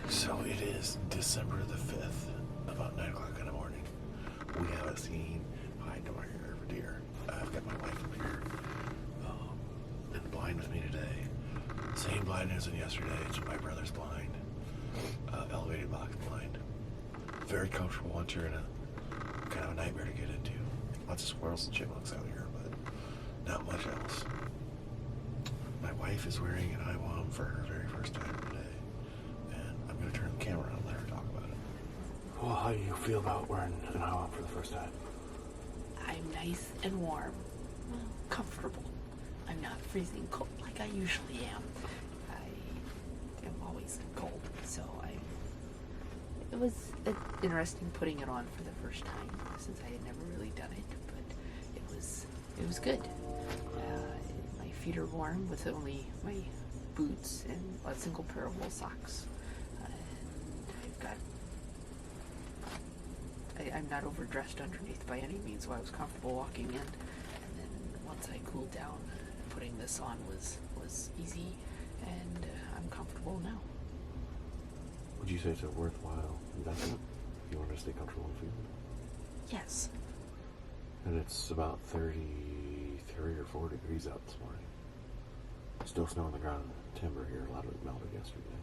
So it is December the 5th, about 9 o'clock in the morning. We haven't seen hide nor hair of a deer. I've got my wife up here in the blind with me today. Same blind as in yesterday. It's my brother's blind, elevated box blind. Very comfortable once you're in a kind of a nightmare to get into. Lots of squirrels and chipmunks out here, but not much else. My wife is wearing an IWAM for her very first time today. I'm going to turn the camera on and let her talk about it. Well, how do you feel about wearing an IWAM for the first time? I'm nice and warm. Well, comfortable. I'm not freezing cold like I usually am. I am always cold, so it was interesting putting it on for the first time since I had never really done it, but it was good. My feet are warm with only my boots and a single pair of wool socks. I'm not overdressed underneath by any means, so I was comfortable walking in. And then once I cooled down, putting this on was easy, and I'm comfortable now. Would you say it's a worthwhile investment if you want to stay comfortable in the field? Yes. And it's about 33 or 4 degrees out this morning. Still snow on the ground and timber here. A lot of it melted yesterday.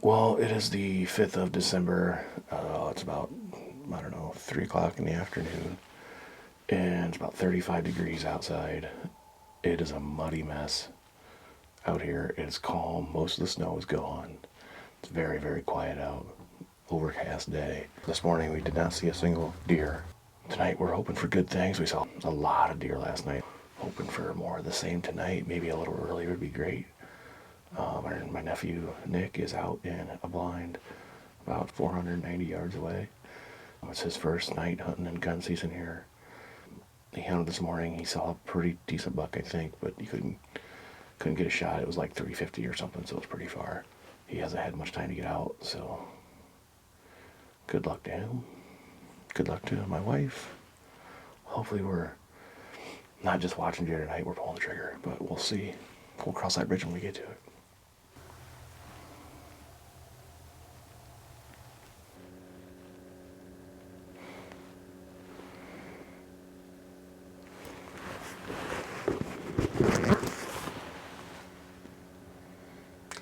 Well, it is the 5th of December. It's about, 3 o'clock in the afternoon. And it's about 35 degrees outside. It is a muddy mess out here. It is calm. Most of the snow is gone. It's very, very quiet out. Overcast day. This morning we did not see a single deer. Tonight we're hoping for good things. We saw a lot of deer last night. Hoping for more of the same tonight. Maybe a little earlier would be great. My nephew Nick is out in a blind about 490 yards away. It's his first night hunting in gun season here. He hunted this morning. He saw a pretty decent buck, I think, but he couldn't get a shot. It was like 350 or something, so it was pretty far. He hasn't had much time to get out, so good luck to him. Good luck to my wife. Hopefully we're not just watching deer tonight, we're pulling the trigger, but we'll see. We'll cross that bridge when we get to it.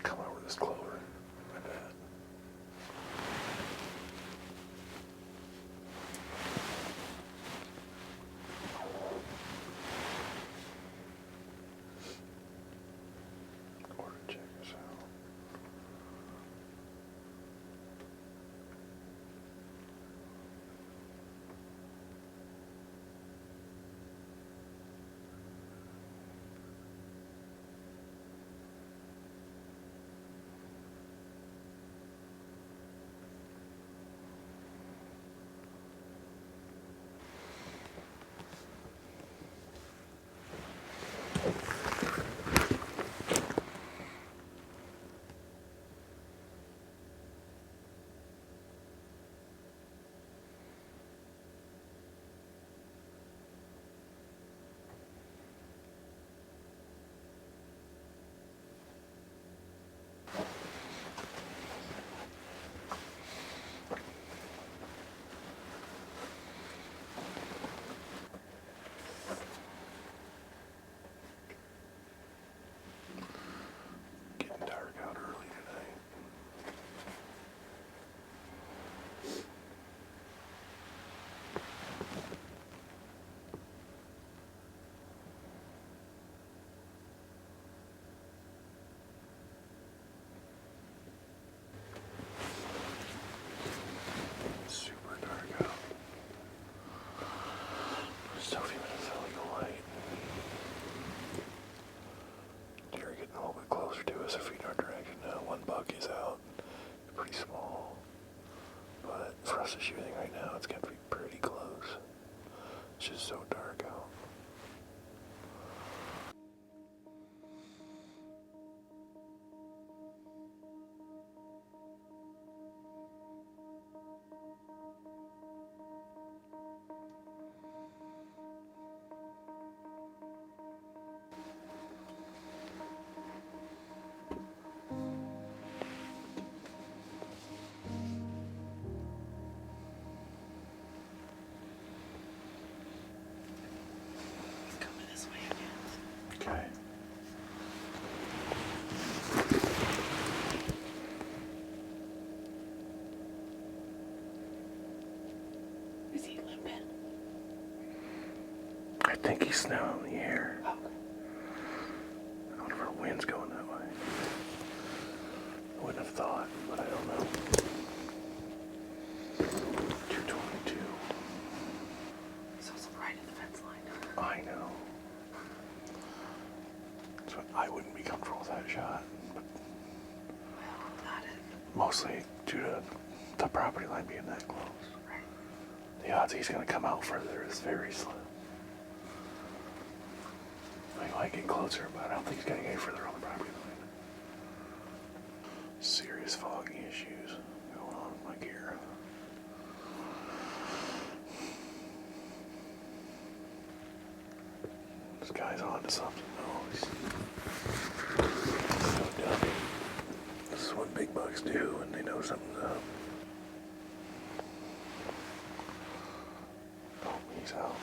Come over this clover. My bad. Or check this out. Getting dark out early tonight. Super dark out. Still a few minutes till we go light. Deer are getting a little bit closer to us if we our direction now. One buck is out. Pretty small. But for us to shoot anything right now, it's got to be pretty close. It's just so dark out. think he's snowing in the air. Oh, I wonder if our wind's going that way. I wouldn't have thought, but I don't know. 222. so it's right at the fence line. I know. So I wouldn't be comfortable with that shot. But Well, got it. mostly due to the property line being that close. Right. The odds he's going to come out further is very slim. He might get closer, but I don't think he's going to get any further on the property line. Serious fogging issues going on with my gear. This guy's on to something. Oh, he's so dummy. This is what big bugs do when they know something's up. Oh, he's out.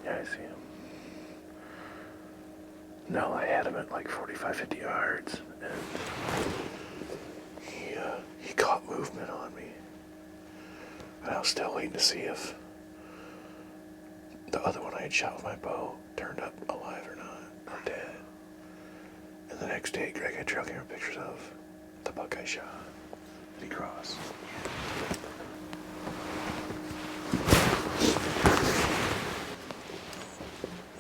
Yeah, I see him. No, I had him at like 45, 50 yards, and he caught movement on me. And I was still waiting to see if the other one I had shot with my bow turned up alive or not, or dead. And the next day, Greg had trail camera pictures of the buck I shot that he crossed.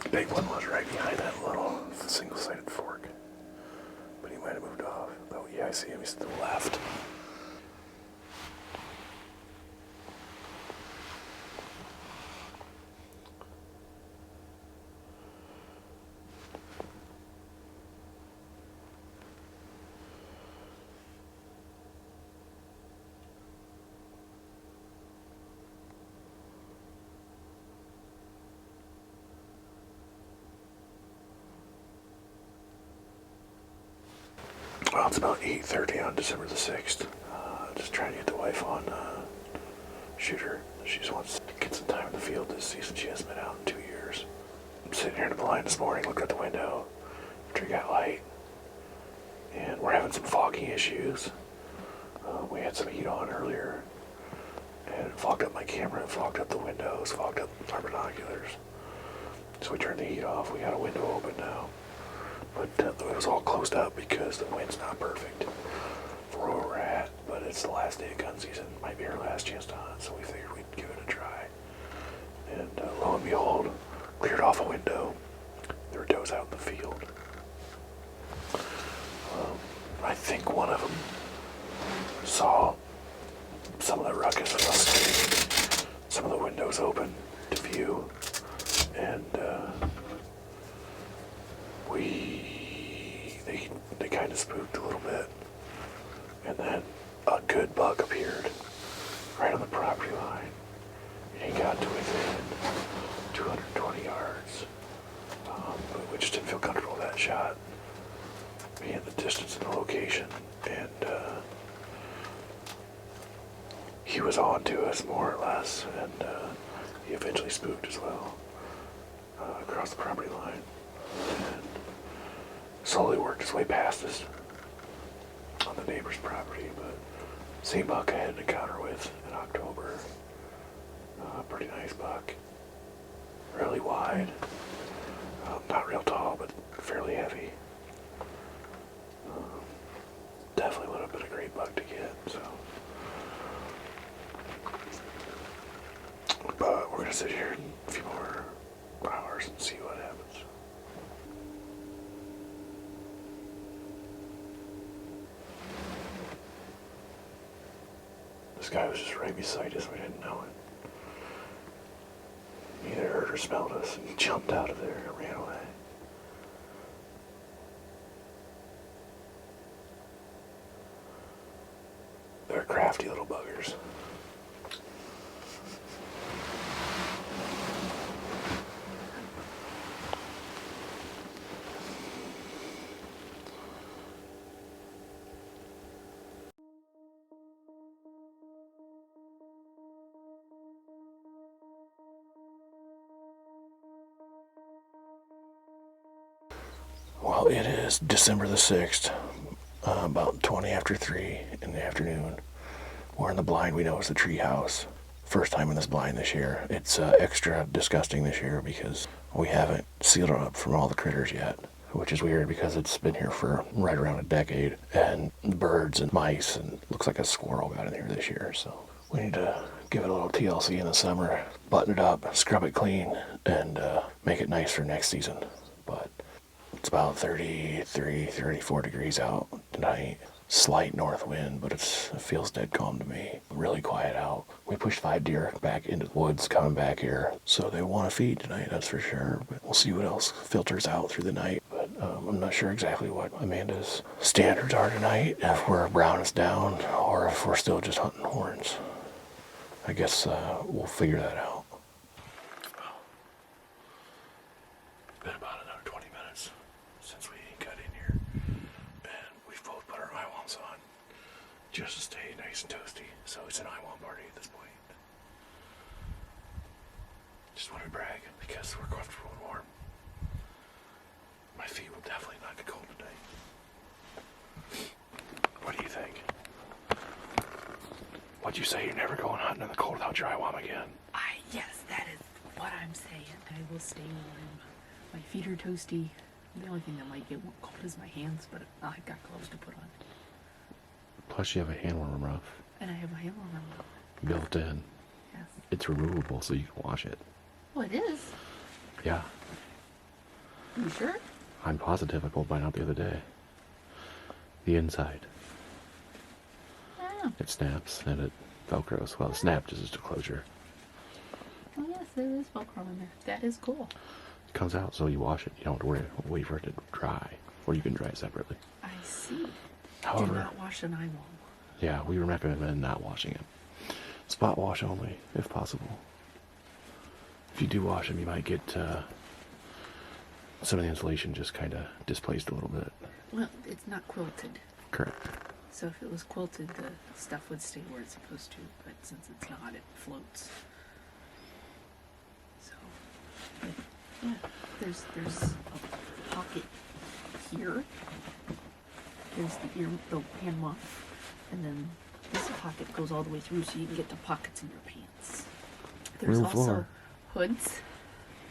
The big one was right behind that little single-sided fork. But he might have moved off. Oh, yeah, I see him. He's to the left. Well, it's about 8:30 on December the 6th. Just trying to get the wife on shooter. She just wants to get some time in the field this season. She hasn't been out in 2 years. I'm sitting here in the blind this morning, looking at the window after it got light. And we're having some foggy issues. We had some heat on earlier. And it fogged up my camera, it fogged up the windows, fogged up our binoculars. So we turned the heat off. We got a window open now. But it was all closed up because the wind's not perfect for where we're at. But it's the last day of gun season. Might be our last chance to hunt, so we figured we'd give it a try. And lo and behold, cleared off a window. There were does out in the field. I think one of them saw some of the ruckus of us getting some of the windows open to view. And they kind of spooked a little bit, and then a good buck appeared right on the property line, and he got to within 220 yards, but we just didn't feel comfortable with that shot, being the distance and the location, and he was on to us more or less, and he eventually spooked as well across the property line. And slowly worked his way past us on the neighbor's property, but same buck I had an encounter with in October. Pretty nice buck. Really wide. Not real tall, but fairly heavy. Definitely would have been a great buck to get, so. But we're going to sit here in a few more hours and see what happens. This guy was just right beside us, we didn't know it. He either heard or smelled us and jumped out of there and ran away. They're crafty little buggers. Well, it is December the 6th, about 20 after 3 in the afternoon. We're in the blind we know is the tree house. First time in this blind this year. It's extra disgusting this year because we haven't sealed it up from all the critters yet, which is weird because it's been here for right around a decade, and birds and mice, and looks like a squirrel got in here this year, so we need to give it a little TLC in the summer, button it up, scrub it clean, and make it nice for next season. But it's about 33, 34 degrees out tonight. Slight north wind, but it feels dead calm to me. Really quiet out. We pushed 5 deer back into the woods coming back here, so they want to feed tonight, that's for sure. But we'll see what else filters out through the night. But I'm not sure exactly what Amanda's standards are tonight, if we're brown is down, or if we're still just hunting horns. I guess we'll figure that out. Been about another 20 minutes since we got in here, and we've both put our IWAMs on just to stay nice and toasty. So it's an IWAM party at this point. Just want to brag because we're comfortable and warm. My feet will definitely not get cold today. What do you think? What'd you say? You're never going hunting in the cold without your IWAM again? Yes, that is what I'm saying. I will stay warm. My feet are toasty. The only thing that might get cold is my hands, but I've got gloves to put on. Plus, you have a hand warmer, Ruff. And I have my hand warmer on. Built in. Yes. It's removable, so you can wash it. Oh, it is? Yeah. You sure? I'm positive I pulled mine out the other day. The inside. Oh. It snaps and it velcros. Well, snapped is just a closure. Oh, yes, there is Velcro in there. That is cool. It comes out, so you wash it. You don't have to wait for it to dry. Or you can dry it separately. I see. However, Do not wash an IWAM. yeah, we recommend not washing it. Spot wash only, if possible. If you do wash them, you might get some of the insulation just kind of displaced a little bit. Well, it's not quilted. Correct. So if it was quilted, the stuff would stay where it's supposed to. But since it's not, it floats. So, but, yeah, there's a pocket here. There's the hand muff, and then this pocket goes all the way through, so you can get the pockets in your pants. There's Room also floor. hoods.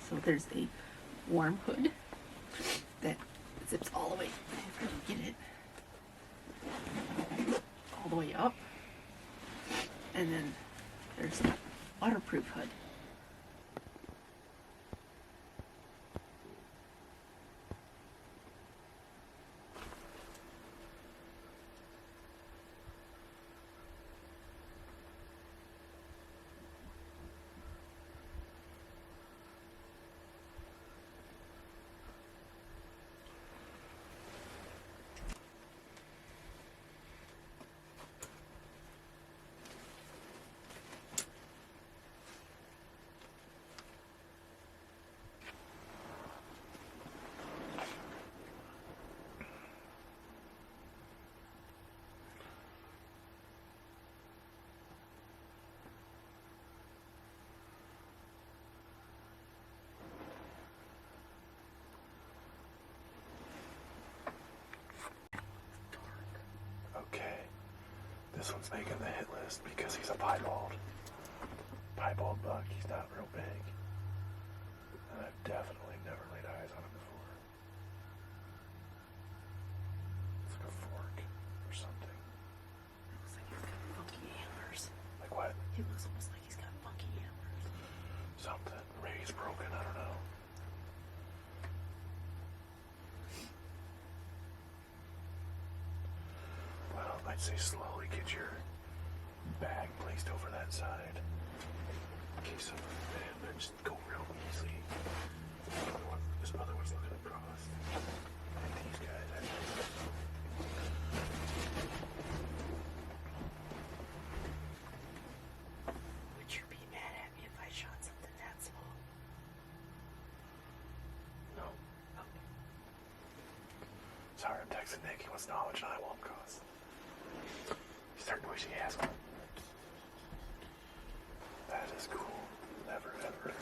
So there's a warm hood that zips all the way. If I can get it all the way up, and then there's the waterproof hood. Okay, this one's making the hit list because he's a piebald. Piebald buck, he's not real big. And I've definitely never laid eyes on him before. It's like a fork or something. Looks like he's got funky antlers. Like what? He looks almost like he's got funky antlers. Something. Ray's broken, I don't know. Well, I'd say slowly get your bag placed over that side. In case of man, just go real easy. This other one's looking across. And these guys, Would you be mad at me if I shot something that small? no. Okay. Sorry, I'm texting Nick. He wants to know how much an IWAM costs. He's starting to wish he has one. That is cool. Never ever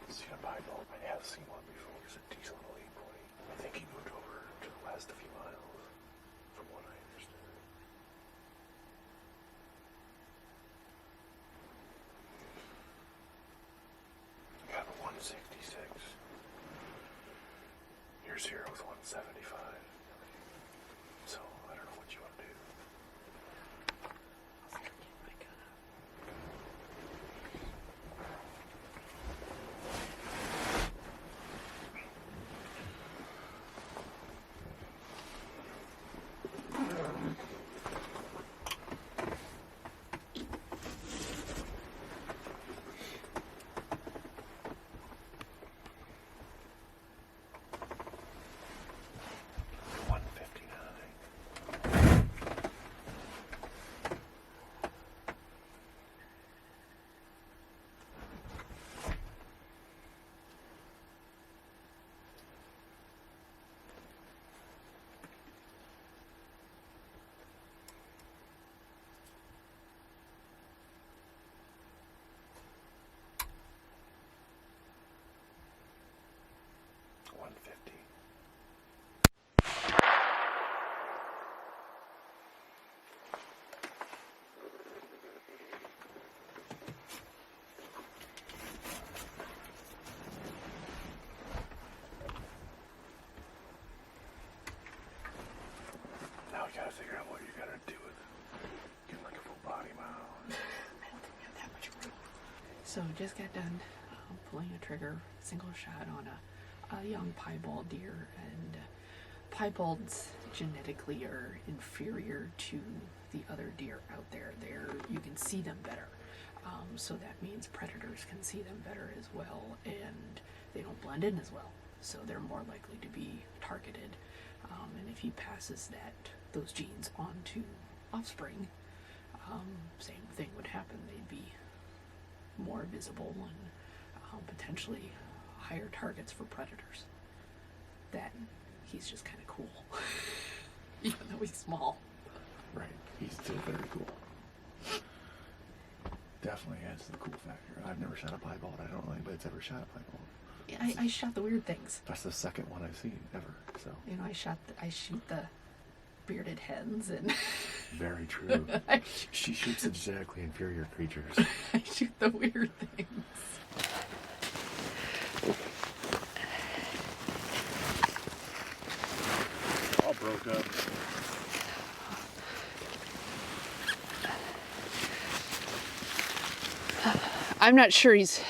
seen a piebald. I have seen one before. He's a decent little 8-point. I think he 166. Your zero's 175. So I don't know what you want to do. I'll start getting my gun out. Now we gotta figure out what you're gonna do with it. Get like a full body mount. I don't think we have that much room. So just got done pulling a trigger, single shot on a young piebald deer, and piebalds genetically are inferior to the other deer out there. You can see them better. So that means predators can see them better as well, and they don't blend in as well. So they're more likely to be targeted. And if he passes those genes on to offspring, same thing would happen. They'd be more visible and potentially higher targets for predators. That he's just kind of cool, even though he's small. Right. He's still very cool. Definitely adds to the cool factor. I've never shot a piebald. I don't know anybody's ever shot a piebald. I shot the weird things. That's the second one I've seen ever. So I shoot the bearded hens, and very true. She shoots exactly inferior creatures. I shoot the weird things. All broke up. I'm not sure he's...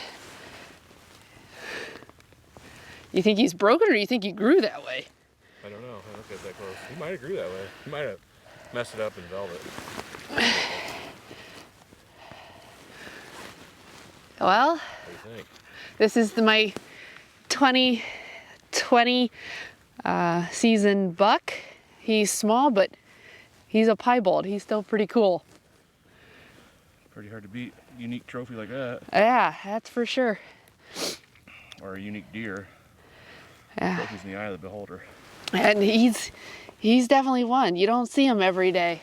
You think he's broken, or you think he grew that way? I don't know. I don't look at that close. He might have grew that way. He might have messed it up in velvet. Well, What do you think? this is my 2020 season buck. He's small, but he's a piebald. He's still pretty cool. Pretty hard to beat a unique trophy like that. Yeah, that's for sure. Or a unique deer. Yeah. Trophy's in the eye of the beholder. And he's definitely one. You don't see him every day.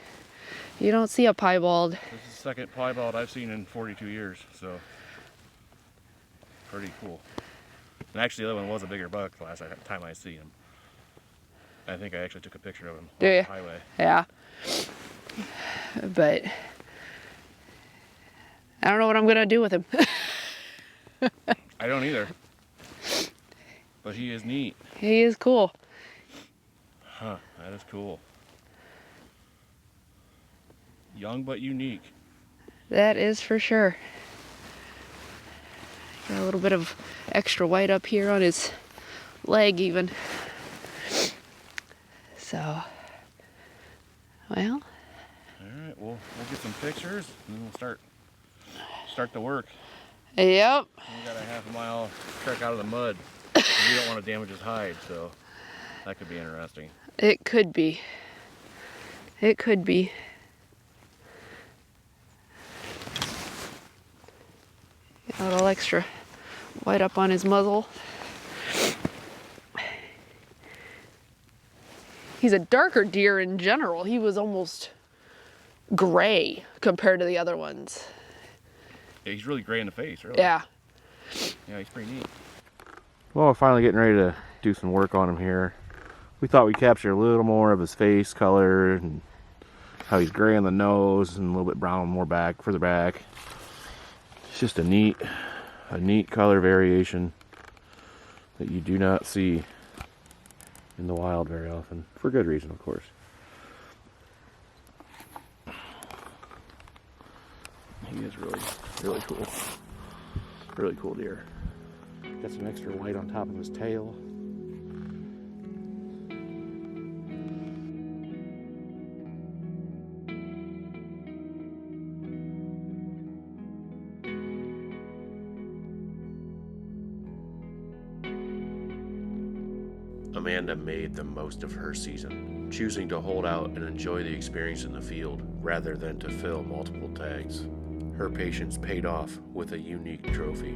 You don't see a piebald. This is the second piebald I've seen in 42 years, so pretty cool. And actually the other one was a bigger buck the last time I see him. I think I actually took a picture of him Do on you? the highway. Yeah. But I don't know what I'm gonna do with him. I don't either. But he is neat. He is cool. Huh, that is cool. Young but unique. That is for sure. Got a little bit of extra white up here on his leg even. So, well. Alright, we'll get some pictures and then we'll start the work. Yep. We got a half a mile trek out of the mud. We don't want to damage his hide, so that could be interesting. It could be. It could be. Got a little extra white up on his muzzle. He's a darker deer in general. He was almost gray compared to the other ones. Yeah, he's really gray in the face, really. Yeah. Yeah, he's pretty neat. Well, we're finally getting ready to do some work on him here. We thought we'd capture a little more of his face color and how he's gray on the nose and a little bit brown more further back. It's just a neat color variation. that you do not see in the wild very often, for good reason, of course. He is really, really cool. Really cool deer. Got some extra white on top of his tail. Amanda made the most of her season, choosing to hold out and enjoy the experience in the field rather than to fill multiple tags. Her patience paid off with a unique trophy.